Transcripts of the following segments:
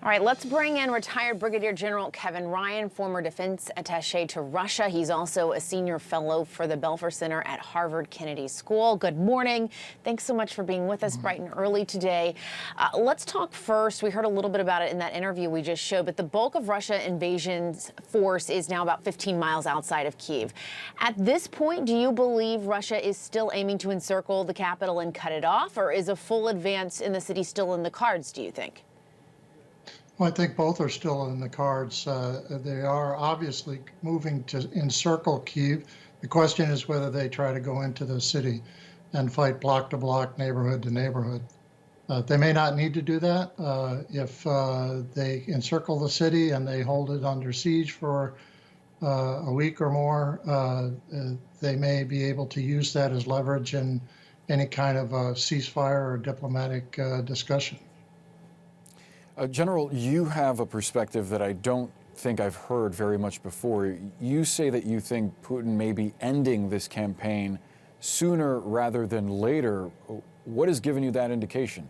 All right, let's bring in retired Brigadier General Kevin Ryan, former defense attaché to Russia. He's also a senior fellow for the Belfer Center at Harvard Kennedy School. Good morning. Thanks so much for being with us bright and early today. Let's talk first. We heard a little bit about it in that interview we just showed, but the bulk of Russia invasion's force is now about 15 miles outside of Kyiv. At this point, do you believe Russia is still aiming to encircle the capital and cut it off, or is a full advance in the city still in the cards, do you think? Well, I think both are still in the cards. They are obviously moving to encircle Kyiv. The question is whether they try to go into the city and fight block to block, neighborhood to neighborhood. They may not need to do that. If they encircle the city and they hold it under siege for a week or more, they may be able to use that as leverage in any kind of a ceasefire or diplomatic discussion. General, you have a perspective that I don't think I've heard very much before. You say that you think Putin may be ending this campaign sooner rather than later. What has given you that indication?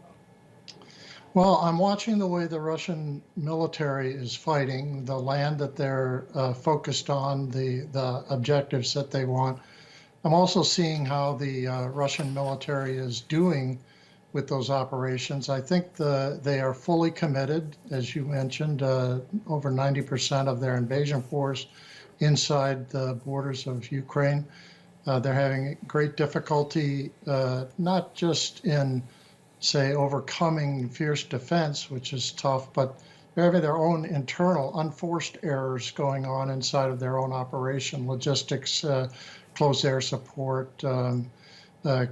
Well, I'm watching the way the Russian military is fighting, the land that they're focused on, the objectives that they want. I'm also seeing how the Russian military is doing with those operations. I think they are fully committed, as you mentioned, over 90% of their invasion force inside the borders of Ukraine. They're having great difficulty, not just in, say, overcoming fierce defense, which is tough, but they're having their own internal unforced errors going on inside of their own operation, logistics, close air support,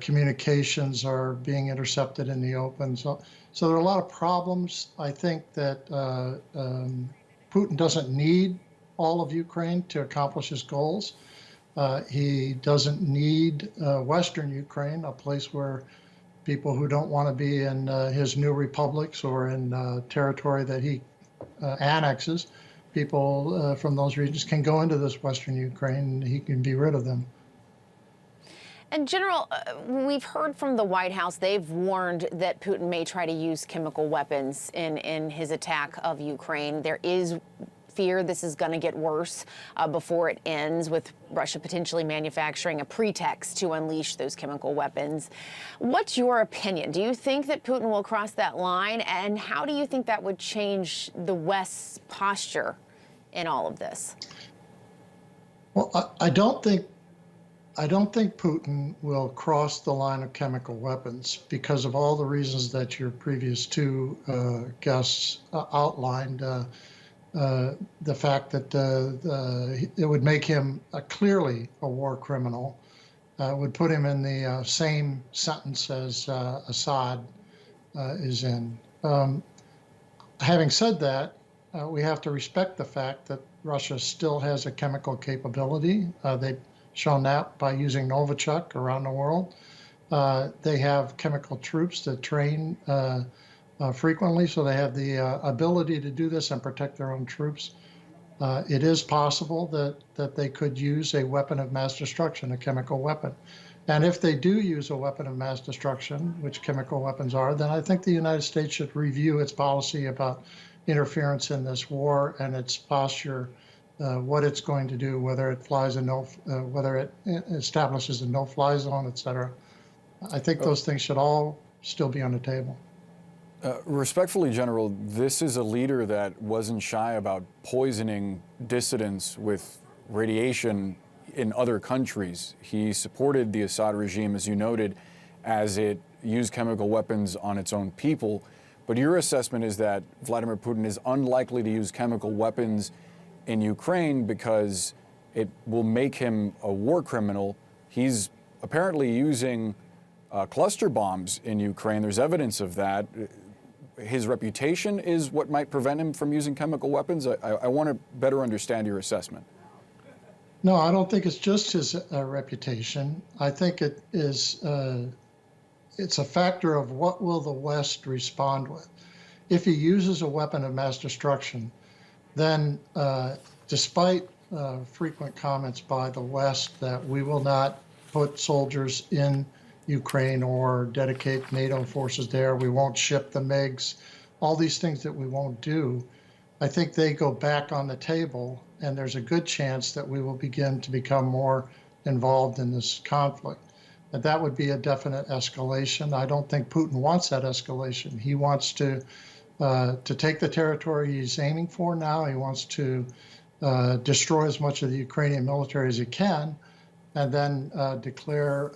communications are being intercepted in the open. So there are a lot of problems. I think that Putin doesn't need all of Ukraine to accomplish his goals. He doesn't need Western Ukraine, a place where people who don't want to be in his new republics or in territory that he annexes, people from those regions can go into this Western Ukraine and he can be rid of them. And General, we've heard from the White House, they've warned that Putin may try to use chemical weapons in his attack of Ukraine. There is fear this is going to get worse before it ends, with Russia potentially manufacturing a pretext to unleash those chemical weapons. What's your opinion? Do you think that Putin will cross that line? And how do you think that would change the West's posture in all of this? Well, I don't think Putin will cross the line of chemical weapons because of all the reasons that your previous two guests outlined. The fact that it would make him clearly a war criminal, would put him in the same sentence as Assad is in. Having said that, we have to respect the fact that Russia still has a chemical capability. They've shown that by using Novichok around the world. They have chemical troops that train frequently, so they have the ability to do this and protect their own troops. It is possible that they could use a weapon of mass destruction, a chemical weapon. And if they do use a weapon of mass destruction, which chemical weapons are, then I think the United States should review its policy about interference in this war and its posture, what it's going to do, whether it whether it establishes a no-fly zone, et cetera. I think those things should all still be on the table. Respectfully, General, this is a leader that wasn't shy about poisoning dissidents with radiation in other countries. He supported the Assad regime, as you noted, as it used chemical weapons on its own people. But your assessment is that Vladimir Putin is unlikely to use chemical weapons in Ukraine because it will make him a war criminal. He's apparently using cluster bombs in Ukraine. There's evidence of that. His reputation is what might prevent him from using chemical weapons. I want to better understand your assessment. No, I don't think it's just his reputation. I think it is. It's a factor of what will the West respond with. If he uses a weapon of mass destruction, then despite frequent comments by the West that we will not put soldiers in Ukraine or dedicate NATO forces there, we won't ship the MiGs, all these things that we won't do, I think they go back on the table, and there's a good chance that we will begin to become more involved in this conflict. And that would be a definite escalation. I don't think Putin wants that escalation. He wants to take the territory he's aiming for now. He wants to destroy as much of the Ukrainian military as he can, and then declare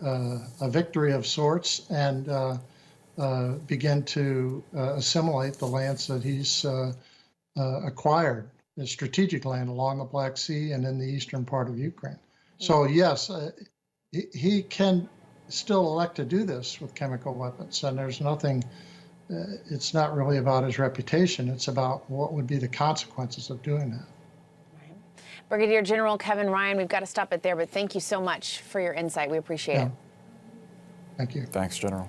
a victory of sorts and begin to assimilate the lands that he's acquired, the strategic land along the Black Sea and in the eastern part of Ukraine. So yes, he can still elect to do this with chemical weapons, and there's nothing, it's not really about his reputation, it's about what would be the consequences of doing that. Right. Brigadier General Kevin Ryan, we've got to stop it there, but thank you so much for your insight. We appreciate it. Thank you. Thanks, General.